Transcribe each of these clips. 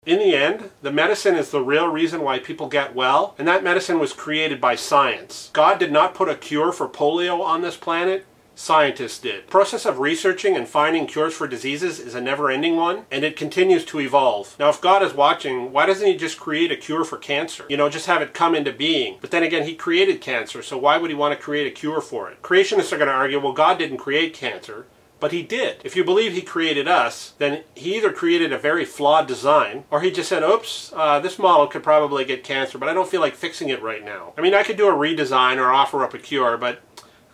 In the end, the medicine is the real reason why people get well, and that medicine was created by science. God did not put a cure for polio on this planet. Scientists did. The process of researching and finding cures for diseases is a never-ending one, and it continues to evolve. Now, if God is watching, why doesn't he just create a cure for cancer? You know, just have it come into being. But then again, he created cancer, so why would he want to create a cure for it? Creationists are going to argue, well, God didn't create cancer, but he did. If you believe he created us, then he either created a very flawed design, or he just said, oops, this model could probably get cancer, but I don't feel like fixing it right now. I mean, I could do a redesign or offer up a cure, but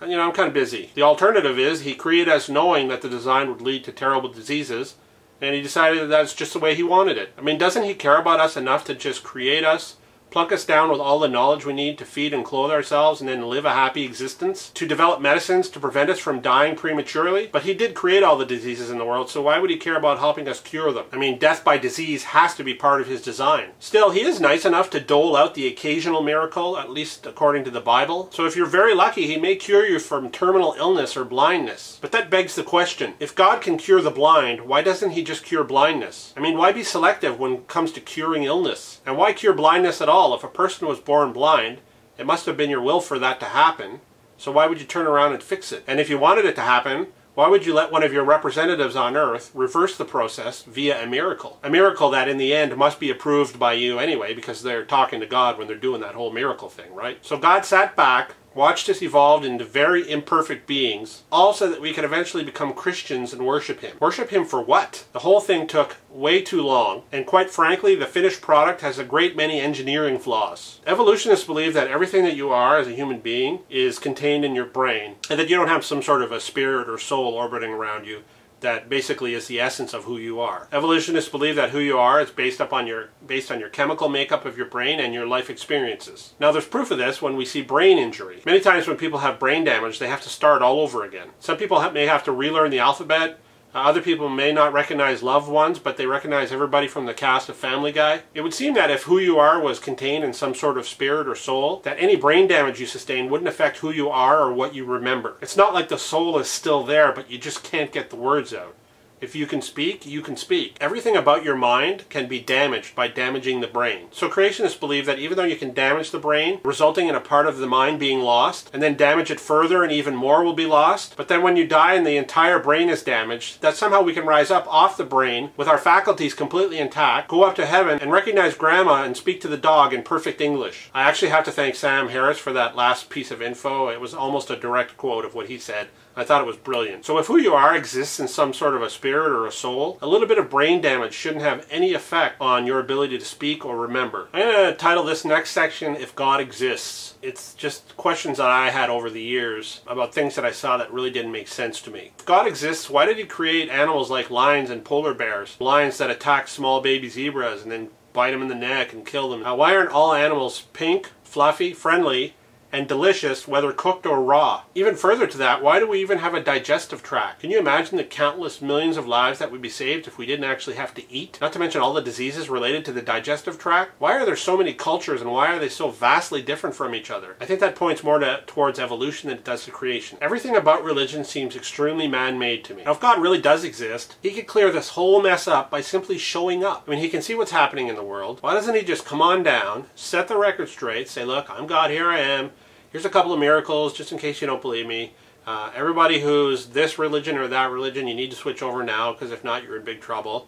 you know, I'm kind of busy. The alternative is he created us knowing that the design would lead to terrible diseases, and he decided that that's just the way he wanted it. I mean, doesn't he care about us enough to just create us, plunk us down with all the knowledge we need to feed and clothe ourselves and then live a happy existence, to develop medicines to prevent us from dying prematurely? But he did create all the diseases in the world, so why would he care about helping us cure them? I mean, death by disease has to be part of his design. Still, he is nice enough to dole out the occasional miracle, at least according to the Bible. So if you're very lucky, he may cure you from terminal illness or blindness. But that begs the question, if God can cure the blind, why doesn't he just cure blindness? I mean, why be selective when it comes to curing illness? And why cure blindness at all? If a person was born blind, it must have been your will for that to happen. So why would you turn around and fix it? And if you wanted it to happen, why would you let one of your representatives on earth reverse the process via a miracle? A miracle that in the end must be approved by you anyway, because they're talking to God when they're doing that whole miracle thing, right? So God sat back, watched us evolve into very imperfect beings, all so that we could eventually become Christians and worship him. Worship him for what? The whole thing took way too long, and quite frankly, the finished product has a great many engineering flaws. Evolutionists believe that everything that you are as a human being is contained in your brain, and that you don't have some sort of a spirit or soul orbiting around you that basically is the essence of who you are. Evolutionists believe that who you are is based on your chemical makeup of your brain and your life experiences. Now, there's proof of this when we see brain injury. Many times when people have brain damage, they have to start all over again. Some people may have to relearn the alphabet. Other people may not recognize loved ones, but they recognize everybody from the cast of Family Guy. It would seem that if who you are was contained in some sort of spirit or soul, that any brain damage you sustain wouldn't affect who you are or what you remember. It's not like the soul is still there, but you just can't get the words out. If you can speak, you can speak. Everything about your mind can be damaged by damaging the brain. So creationists believe that even though you can damage the brain, resulting in a part of the mind being lost, and then damage it further and even more will be lost, but then when you die and the entire brain is damaged, that somehow we can rise up off the brain with our faculties completely intact, go up to heaven and recognize grandma and speak to the dog in perfect English. I actually have to thank Sam Harris for that last piece of info. It was almost a direct quote of what he said. I thought it was brilliant. So if who you are exists in some sort of a spirit or a soul, a little bit of brain damage shouldn't have any effect on your ability to speak or remember. I'm going to title this next section, If God Exists. It's just questions that I had over the years about things that I saw that really didn't make sense to me. If God exists, why did he create animals like lions and polar bears? Lions that attack small baby zebras and then bite them in the neck and kill them. Why aren't all animals pink, fluffy, friendly, and delicious, whether cooked or raw? Even further to that, why do we even have a digestive tract? Can you imagine the countless millions of lives that would be saved if we didn't actually have to eat? Not to mention all the diseases related to the digestive tract. Why are there so many cultures and why are they so vastly different from each other? I think that points more towards evolution than it does to creation. Everything about religion seems extremely man-made to me. Now, if God really does exist, he could clear this whole mess up by simply showing up. I mean, he can see what's happening in the world. Why doesn't he just come on down, set the record straight, say, look, I'm God, here I am. Here's a couple of miracles, just in case you don't believe me. Everybody who's this religion or that religion, you need to switch over now, because if not, you're in big trouble.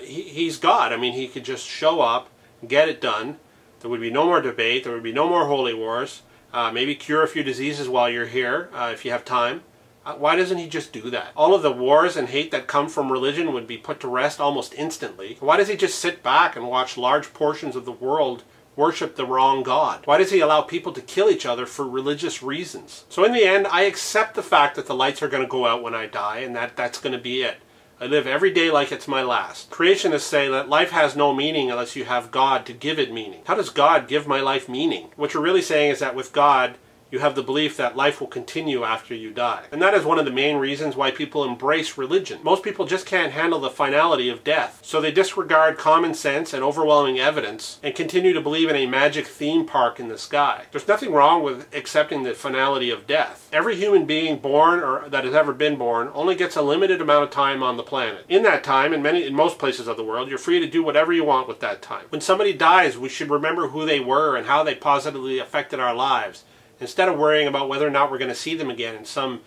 He's God. I mean, he could just show up, get it done. There would be no more debate. There would be no more holy wars. Maybe cure a few diseases while you're here, if you have time. Why doesn't he just do that? All of the wars and hate that come from religion would be put to rest almost instantly. Why does he just sit back and watch large portions of the world worship the wrong God? Why does he allow people to kill each other for religious reasons? So in the end, I accept the fact that the lights are going to go out when I die, and that's going to be it. I live every day like it's my last. Creationists say that life has no meaning unless you have God to give it meaning. How does God give my life meaning? What you're really saying is that with God, You have the belief that life will continue after you die. And that is one of the main reasons why people embrace religion. Most people just can't handle the finality of death, so they disregard common sense and overwhelming evidence and continue to believe in a magic theme park in the sky. There's nothing wrong with accepting the finality of death. Every human being born or that has ever been born only gets a limited amount of time on the planet. In that time, in most places of the world, you're free to do whatever you want with that time. When somebody dies, we should remember who they were and how they positively affected our lives, instead of worrying about whether or not we're going to see them again in some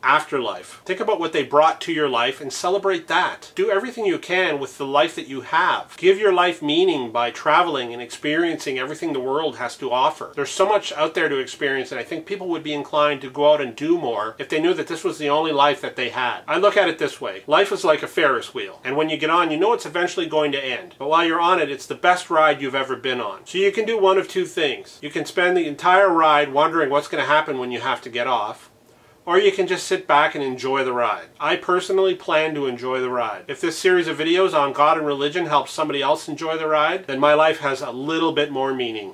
afterlife. Think about what they brought to your life and celebrate that. Do everything you can with the life that you have. Give your life meaning by traveling and experiencing everything the world has to offer. There's so much out there to experience, and I think people would be inclined to go out and do more if they knew that this was the only life that they had. I look at it this way. Life is like a Ferris wheel, and when you get on, you know it's eventually going to end. But while you're on it, it's the best ride you've ever been on. So you can do one of two things. You can spend the entire ride wondering what's going to happen when you have to get off, or you can just sit back and enjoy the ride. I personally plan to enjoy the ride. If this series of videos on God and religion helps somebody else enjoy the ride, then my life has a little bit more meaning.